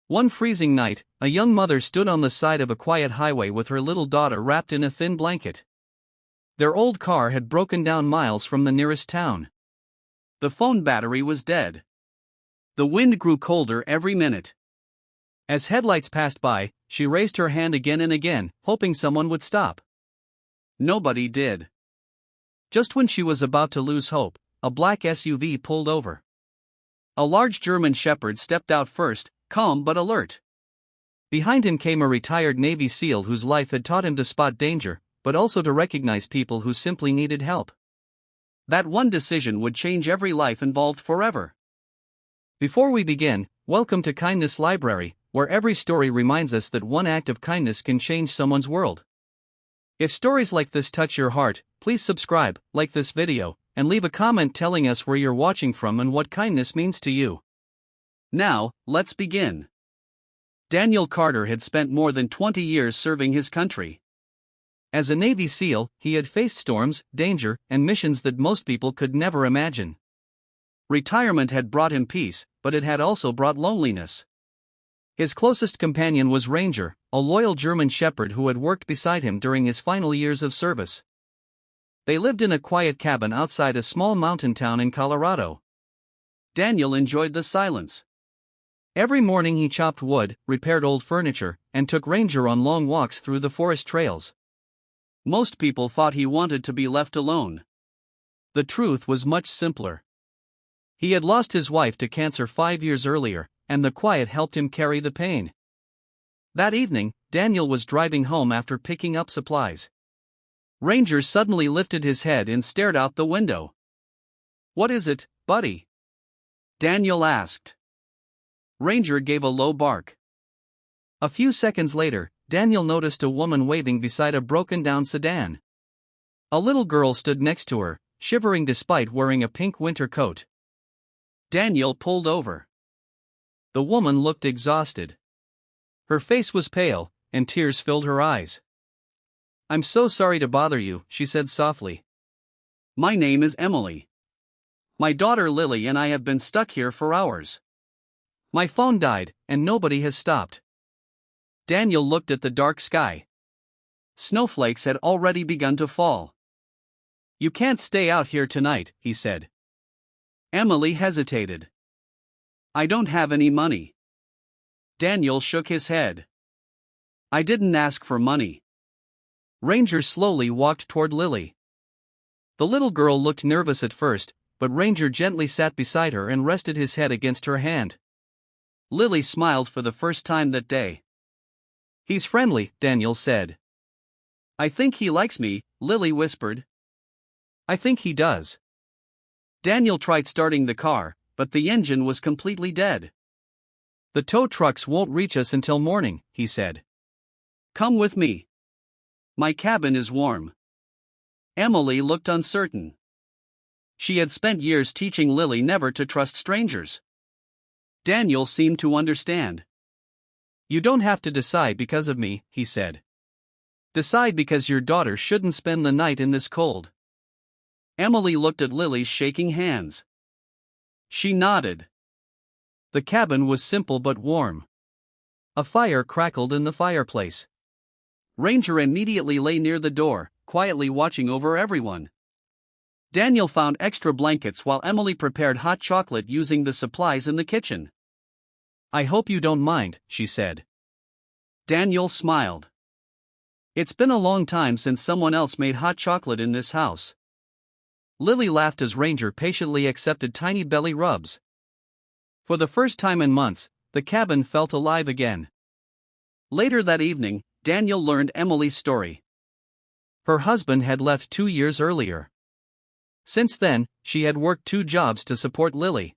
One freezing night, a young mother stood on the side of a quiet highway with her little daughter wrapped in a thin blanket. Their old car had broken down miles from the nearest town. The phone battery was dead. The wind grew colder every minute. As headlights passed by, she raised her hand again and again, hoping someone would stop. Nobody did. Just when she was about to lose hope, a black SUV pulled over. A large German Shepherd stepped out first, calm but alert. Behind him came a retired Navy SEAL whose life had taught him to spot danger, but also to recognize people who simply needed help. That one decision would change every life involved forever. Before we begin, welcome to Kindness Library, where every story reminds us that one act of kindness can change someone's world. If stories like this touch your heart, please subscribe, like this video, and leave a comment telling us where you're watching from and what kindness means to you. Now, let's begin. Daniel Carter had spent more than 20 years serving his country. As a Navy SEAL, he had faced storms, danger, and missions that most people could never imagine. Retirement had brought him peace, but it had also brought loneliness. His closest companion was Ranger, a loyal German Shepherd who had worked beside him during his final years of service. They lived in a quiet cabin outside a small mountain town in Colorado. Daniel enjoyed the silence. Every morning he chopped wood, repaired old furniture, and took Ranger on long walks through the forest trails. Most people thought he wanted to be left alone. The truth was much simpler. He had lost his wife to cancer 5 years earlier, and the quiet helped him carry the pain. That evening, Daniel was driving home after picking up supplies. Ranger suddenly lifted his head and stared out the window. "What is it, buddy?" Daniel asked. Ranger gave a low bark. A few seconds later, Daniel noticed a woman waving beside a broken-down sedan. A little girl stood next to her, shivering despite wearing a pink winter coat. Daniel pulled over. The woman looked exhausted. Her face was pale, and tears filled her eyes. "I'm so sorry to bother you," she said softly. "My name is Emily. My daughter Lily and I have been stuck here for hours. My phone died, and nobody has stopped." Daniel looked at the dark sky. Snowflakes had already begun to fall. "You can't stay out here tonight," he said. Emily hesitated. "I don't have any money." Daniel shook his head. "I didn't ask for money." Ranger slowly walked toward Lily. The little girl looked nervous at first, but Ranger gently sat beside her and rested his head against her hand. Lily smiled for the first time that day. "He's friendly," Daniel said. "I think he likes me," Lily whispered. "I think he does." Daniel tried starting the car, but the engine was completely dead. "The tow trucks won't reach us until morning," he said. "Come with me. My cabin is warm." Emily looked uncertain. She had spent years teaching Lily never to trust strangers. Daniel seemed to understand. "You don't have to decide because of me," he said. "Decide because your daughter shouldn't spend the night in this cold." Emily looked at Lily's shaking hands. She nodded. The cabin was simple but warm. A fire crackled in the fireplace. Ranger immediately lay near the door, quietly watching over everyone. Daniel found extra blankets while Emily prepared hot chocolate using the supplies in the kitchen. "I hope you don't mind," she said. Daniel smiled. "It's been a long time since someone else made hot chocolate in this house." Lily laughed as Ranger patiently accepted tiny belly rubs. For the first time in months, the cabin felt alive again. Later that evening, Daniel learned Emily's story. Her husband had left 2 years earlier. Since then, she had worked 2 jobs to support Lily.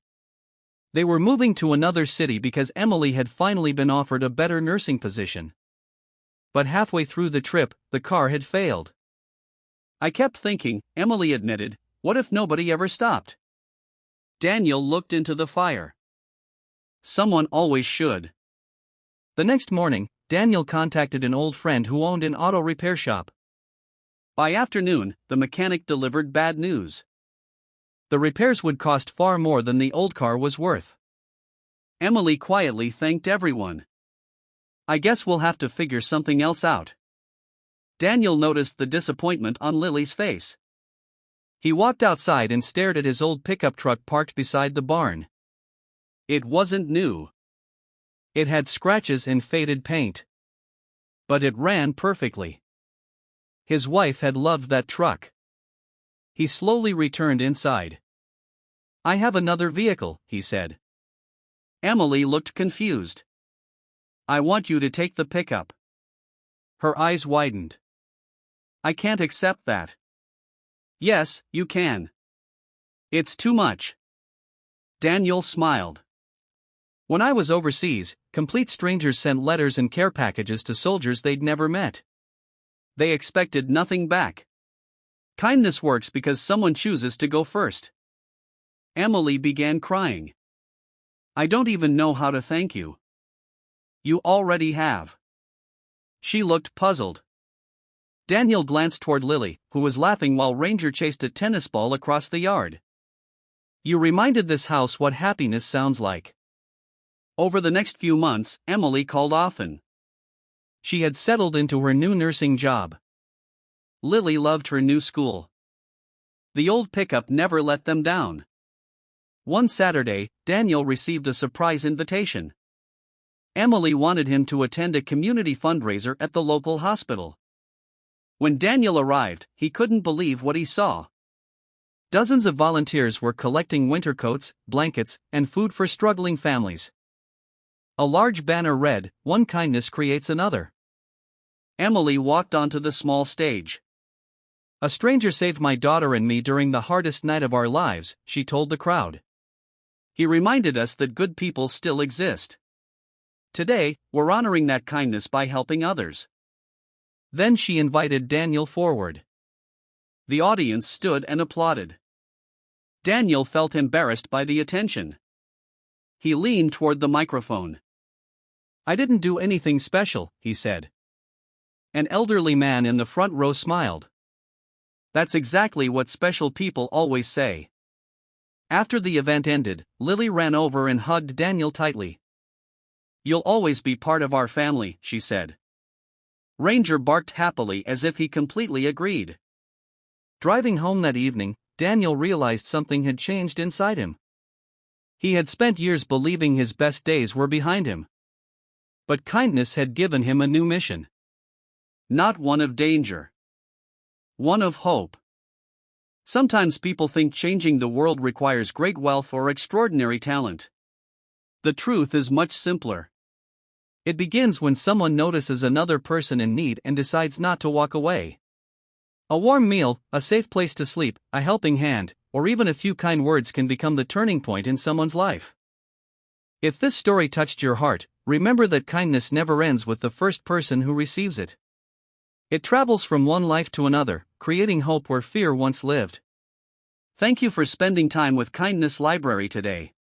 They were moving to another city because Emily had finally been offered a better nursing position. But halfway through the trip, the car had failed. "I kept thinking," Emily admitted, "what if nobody ever stopped?" Daniel looked into the fire. Someone always should. The next morning, Daniel contacted an old friend who owned an auto repair shop. By afternoon, the mechanic delivered bad news. The repairs would cost far more than the old car was worth. Emily quietly thanked everyone. I guess we'll have to figure something else out. Daniel noticed the disappointment on Lily's face. He walked outside and stared at his old pickup truck parked beside the barn. It wasn't new. It had scratches and faded paint. But it ran perfectly. His wife had loved that truck. He slowly returned inside. I have another vehicle, he said. Emily looked confused. I want you to take the pickup. Her eyes widened. I can't accept that. Yes, you can. It's too much. Daniel smiled. When I was overseas, complete strangers sent letters and care packages to soldiers they'd never met. They expected nothing back. Kindness works because someone chooses to go first. Emily began crying. I don't even know how to thank you. You already have. She looked puzzled. Daniel glanced toward Lily, who was laughing while Ranger chased a tennis ball across the yard. You reminded this house what happiness sounds like. Over the next few months, Emily called often. She had settled into her new nursing job. Lily loved her new school. The old pickup never let them down. One Saturday, Daniel received a surprise invitation. Emily wanted him to attend a community fundraiser at the local hospital. When Daniel arrived, he couldn't believe what he saw. Dozens of volunteers were collecting winter coats, blankets, and food for struggling families. A large banner read, "One kindness creates another." Emily walked onto the small stage. A stranger saved my daughter and me during the hardest night of our lives, she told the crowd. He reminded us that good people still exist. Today, we're honoring that kindness by helping others. Then she invited Daniel forward. The audience stood and applauded. Daniel felt embarrassed by the attention. He leaned toward the microphone. I didn't do anything special, he said. An elderly man in the front row smiled. That's exactly what special people always say. After the event ended, Lily ran over and hugged Daniel tightly. You'll always be part of our family, she said. Ranger barked happily as if he completely agreed. Driving home that evening, Daniel realized something had changed inside him. He had spent years believing his best days were behind him. But kindness had given him a new mission. Not one of danger. One of hope. Sometimes people think changing the world requires great wealth or extraordinary talent. The truth is much simpler. It begins when someone notices another person in need and decides not to walk away. A warm meal, a safe place to sleep, a helping hand, or even a few kind words can become the turning point in someone's life. If this story touched your heart, remember that kindness never ends with the first person who receives it. It travels from one life to another, creating hope where fear once lived. Thank you for spending time with Kindness Library today.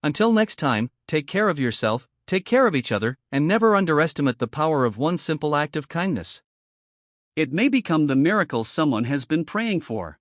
Until next time, take care of yourself, take care of each other, and never underestimate the power of one simple act of kindness. It may become the miracle someone has been praying for.